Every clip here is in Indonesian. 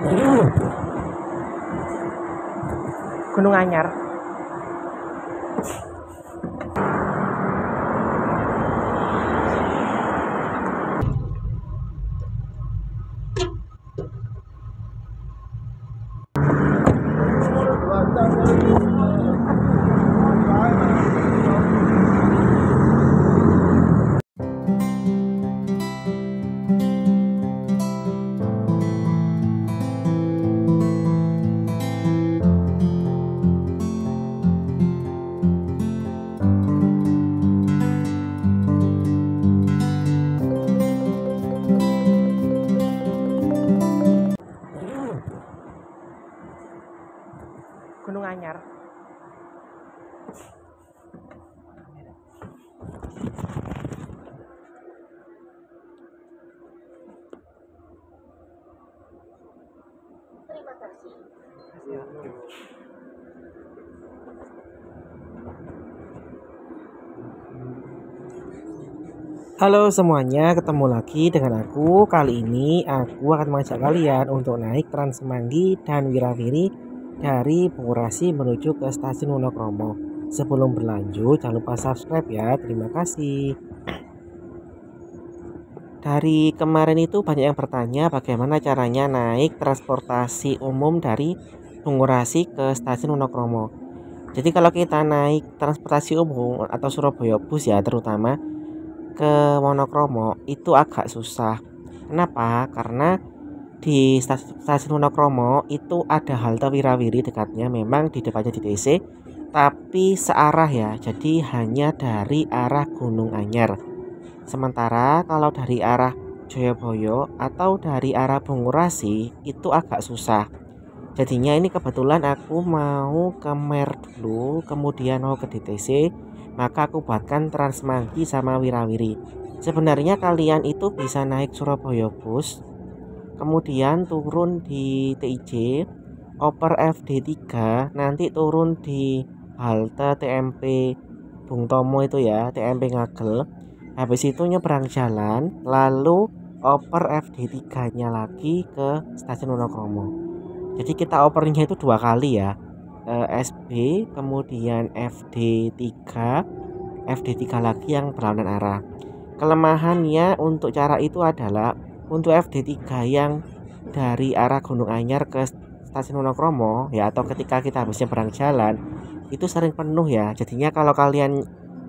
Gunung Anyar. Gunung Anyar. Terima kasih. Halo semuanya, ketemu lagi dengan aku. Kali ini aku akan mengajak kalian untuk naik Trans Semanggi dan Wirawiri dari Bungurasi menuju ke stasiun Wonokromo. Sebelum berlanjut, jangan lupa subscribe ya. Terima kasih. Dari kemarin itu banyak yang bertanya bagaimana caranya naik transportasi umum dari Bungurasi ke stasiun Wonokromo. Jadi kalau kita naik transportasi umum atau Surabaya Bus ya terutama ke Wonokromo itu agak susah. Kenapa? Karena di stasiun Wonokromo itu ada halte Wirawiri dekatnya, memang di depannya di TC, tapi searah ya. Jadi hanya dari arah Gunung Anyar. Sementara kalau dari arah Joyoboyo atau dari arah Bungurasi itu agak susah. Jadinya ini kebetulan aku mau ke Mer dulu, kemudian mau ke DTC, maka aku buatkan Trans Semanggi sama Wirawiri. Sebenarnya kalian itu bisa naik Surabaya Bus, kemudian turun di TIJ, oper FD3, nanti turun di halte TMP Bung Tomo itu ya, TMP Ngagel. Habis itu nyebrang jalan, lalu oper FD3-nya lagi ke stasiun Wonokromo. Jadi kita opernya itu 2 kali ya. SB kemudian FD3, FD3 lagi yang berlawanan arah. Kelemahannya untuk cara itu adalah untuk FD3 yang dari arah Gunung Anyar ke stasiun Wonokromo ya, atau ketika kita habis nyebrang jalan itu sering penuh ya. Jadinya kalau kalian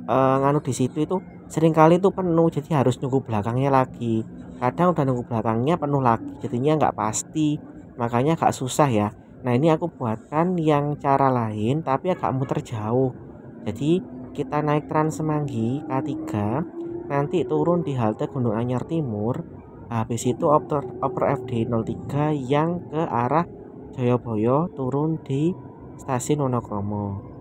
nganu di situ itu sering kali itu penuh, jadi harus nunggu belakangnya lagi. Kadang udah nunggu belakangnya penuh lagi, jadinya nggak pasti, makanya agak susah ya. Nah ini aku buatkan yang cara lain tapi agak muter jauh. Jadi kita naik Trans Semanggi K3, nanti turun di halte Gunung Anyar Timur, habis itu oper FD03 yang ke arah Joyoboyo, turun di stasiun Wonokromo.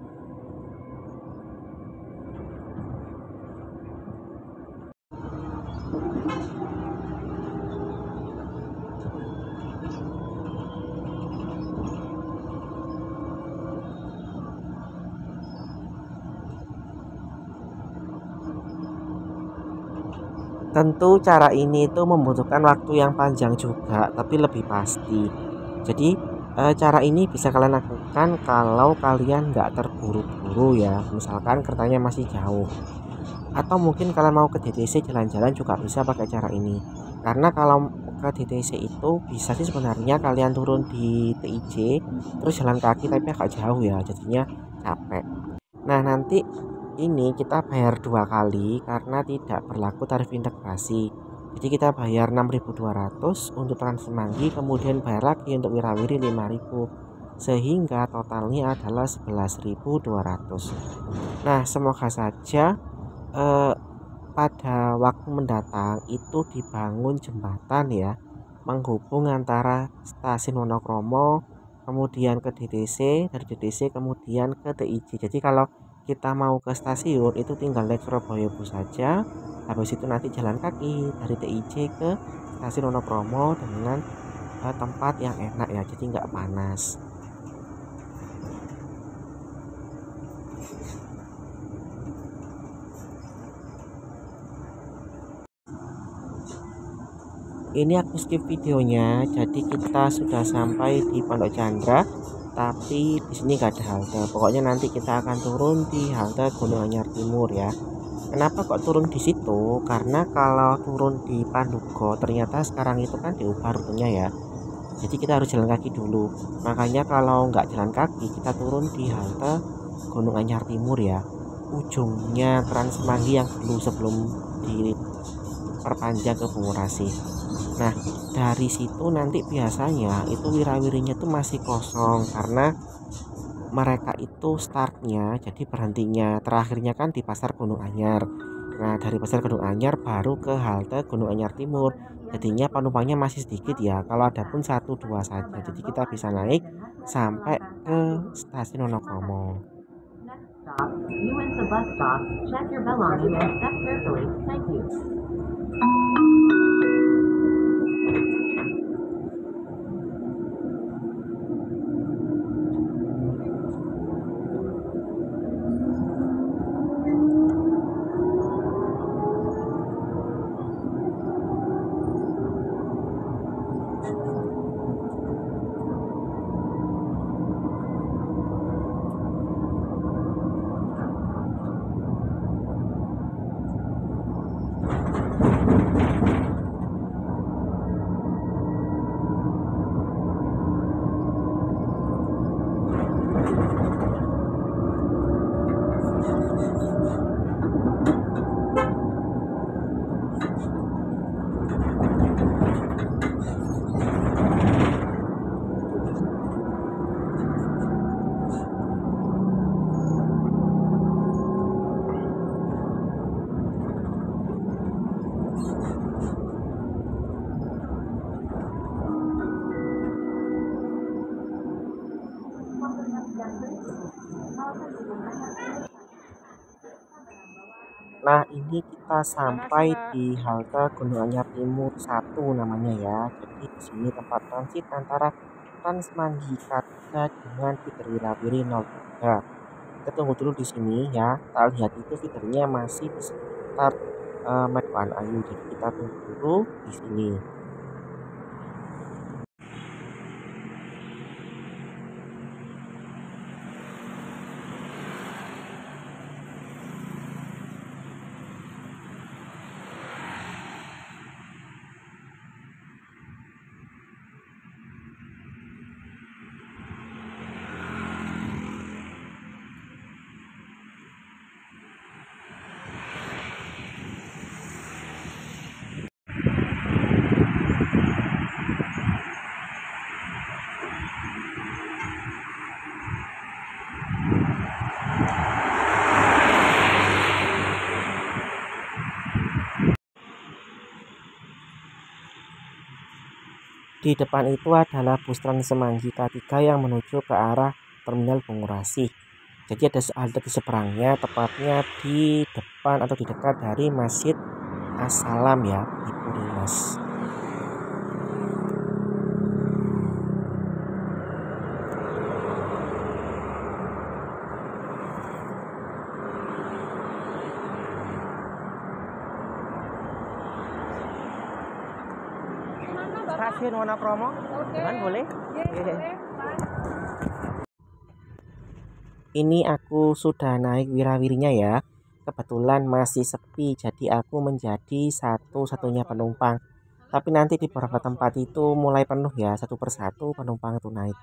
Tentu cara ini itu membutuhkan waktu yang panjang juga, tapi lebih pasti. Jadi cara ini bisa kalian lakukan kalau kalian nggak terburu-buru ya. Misalkan keretanya masih jauh. Atau mungkin kalian mau ke DTC jalan-jalan juga bisa pakai cara ini. Karena kalau ke DTC itu bisa sih sebenarnya kalian turun di TIJ, terus jalan kaki tapi agak jauh ya, jadinya capek. Nah nanti ini kita bayar 2 kali karena tidak berlaku tarif integrasi. Jadi kita bayar 6.200 untuk Trans Semanggi, kemudian bayar lagi untuk Wirawiri 5.000, sehingga totalnya adalah 11.200. Nah semoga saja pada waktu mendatang itu dibangun jembatan ya, menghubung antara stasiun Wonokromo kemudian ke DTC, dari DTC kemudian ke TIJ. Jadi kalau kita mau ke stasiun itu tinggal naik Surabaya Bus saja, habis itu nanti jalan kaki dari TIJ ke stasiun Wonokromo dengan tempat yang enak ya, jadi nggak panas. Ini aku skip videonya, jadi kita sudah sampai di Pondok Chandra, tapi di sini gak ada halte. Pokoknya nanti kita akan turun di halte Gunung Anyar Timur ya. Kenapa kok turun di situ? Karena kalau turun di Pandugo ternyata sekarang itu kan diubah rutenya ya. Jadi kita harus jalan kaki dulu. Makanya kalau nggak jalan kaki kita turun di halte Gunung Anyar Timur ya. Ujungnya Trans Semanggi yang dulu sebelum diperpanjang ke Bungurasi. Nah, dari situ nanti biasanya itu wirawirinya tuh masih kosong karena mereka itu startnya jadi berhentinya terakhirnya kan di Pasar Gunung Anyar. Nah, dari Pasar Gunung Anyar baru ke halte Gunung Anyar Timur. Jadinya penumpangnya masih sedikit ya. Kalau ada pun 1-2 saja. Jadi kita bisa naik sampai ke stasiun Wonokromo. Stop. You went to bus stop. Check your belongings and step carefully. Thank you. Nah, ini kita sampai di halte Gunung Anyar Timur 1 namanya ya. Jadi di sini tempat transit antara Transmanggi K3 dengan feeder Wirawiri 03. Kita tunggu dulu di sini ya. Kita lihat itu feedernya masih di sekitar Medan Ayu. Jadi kita tunggu dulu di sini. Di depan itu adalah bus Trans Semanggi K3 yang menuju ke arah Terminal Bungurasi. Jadi ada halte di seberangnya, tepatnya di depan atau di dekat dari Masjid As-Salam ya, di Purimas. Stasiun Wonokromo, Dengan boleh? Ini aku sudah naik wirawirinya ya. Kebetulan masih sepi, jadi aku menjadi satu-satunya penumpang. Tapi nanti di beberapa tempat itu mulai penuh ya, satu persatu penumpang itu naik.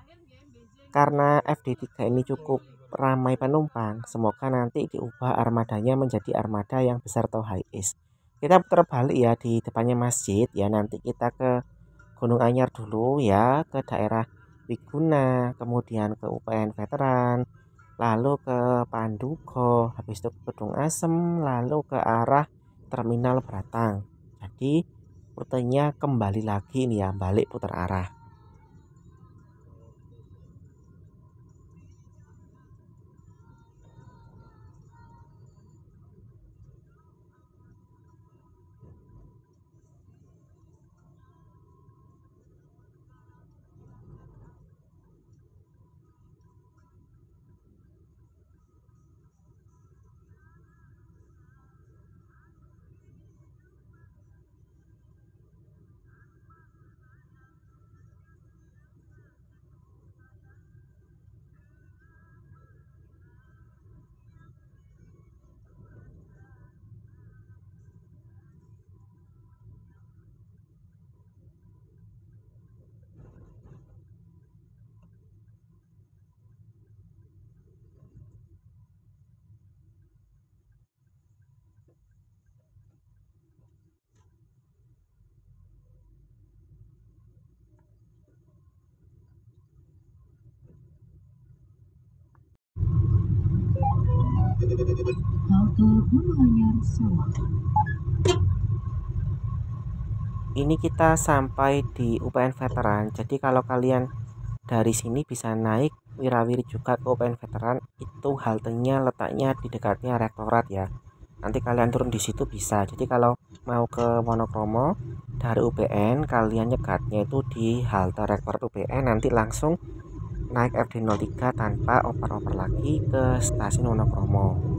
Karena FD3 ini cukup ramai penumpang, semoga nanti diubah armadanya menjadi armada yang besar atau high is. Kita putar balik ya di depannya masjid ya, nanti kita ke Gunung Anyar dulu ya, ke daerah Wiguna, kemudian ke UPN Veteran, lalu ke Pandugo, habis itu ke Gedung Asem, lalu ke arah Terminal Batang. Jadi rutenya kembali lagi nih ya, balik putar arah. Halte Gununganyar Sawah. Ini kita sampai di UPN Veteran. Jadi kalau kalian dari sini bisa naik wirawiri juga ke UPN Veteran. Itu haltenya letaknya di dekatnya rektorat ya. Nanti kalian turun di situ bisa. Jadi kalau mau ke Wonokromo dari UPN, kalian nyegatnya itu di halte rektorat UPN, nanti langsung naik FD03 tanpa oper-oper lagi ke stasiun Wonokromo.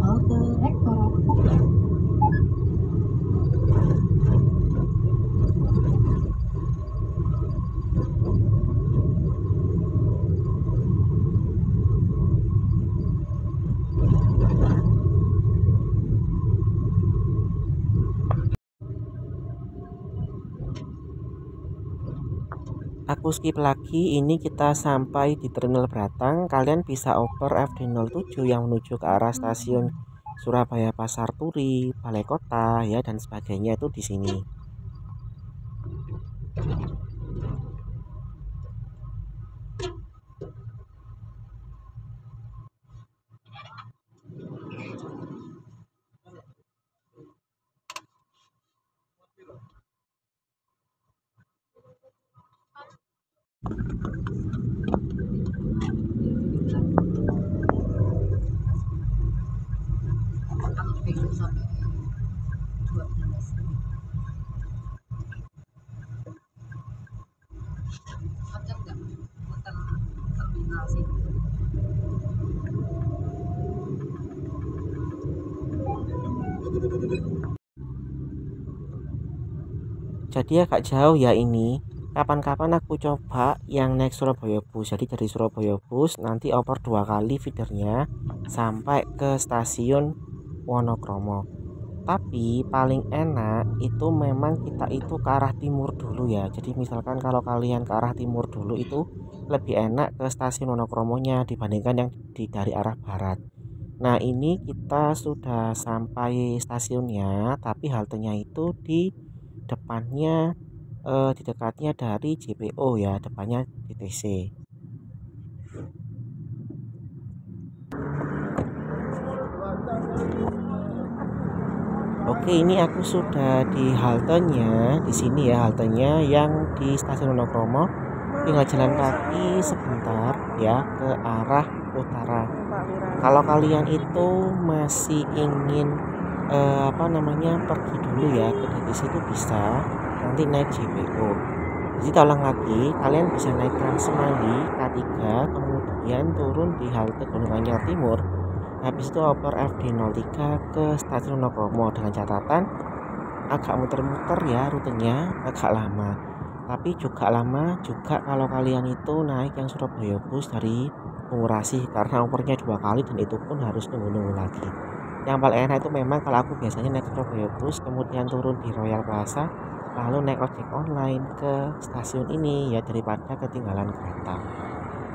Halte Rektorat UPN. Aku skip lagi, ini kita sampai di Terminal Batang. Kalian bisa oper FD07 yang menuju ke arah stasiun Surabaya Pasar Turi, Balai Kota ya dan sebagainya itu di sini. Jadi agak jauh ya ini. Kapan-kapan aku coba yang naik Surabaya Bus. Jadi dari Surabaya Bus nanti oper 2 kali feedernya sampai ke stasiun Wonokromo. Tapi paling enak itu memang kita itu ke arah timur dulu ya. Jadi misalkan kalau kalian ke arah timur dulu itu lebih enak ke stasiun Wonokromonya dibandingkan yang dari arah barat. Nah ini kita sudah sampai stasiunnya, tapi haltenya itu di depannya, di dekatnya dari JPO ya, depannya DTC. Oke, ini aku sudah di haltenya, di sini ya haltenya yang di stasiun Wonokromo. Tinggal jalan kaki sebentar ya ke arah utara. Kalau kalian itu masih ingin pergi dulu ya ke DTC itu bisa, nanti naik JPO. Jadi tolong lagi, kalian bisa naik Trans Semanggi K3, kemudian turun di halte Gununganyar Timur. Habis itu oper FD03 ke stasiun Wonokromo dengan catatan agak muter-muter ya rutenya, agak lama. Tapi juga lama juga kalau kalian itu naik yang Surabaya Bus dari Bungurasi karena opernya 2 kali dan itu pun harus nunggu-nunggu lagi. Yang paling enak itu memang kalau aku biasanya naik Surabaya Bus kemudian turun di Royal Plaza lalu naik ojek online ke stasiun ini ya daripada ketinggalan kereta.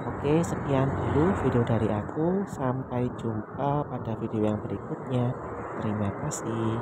Oke, sekian dulu video dari aku. Sampai jumpa pada video yang berikutnya. Terima kasih.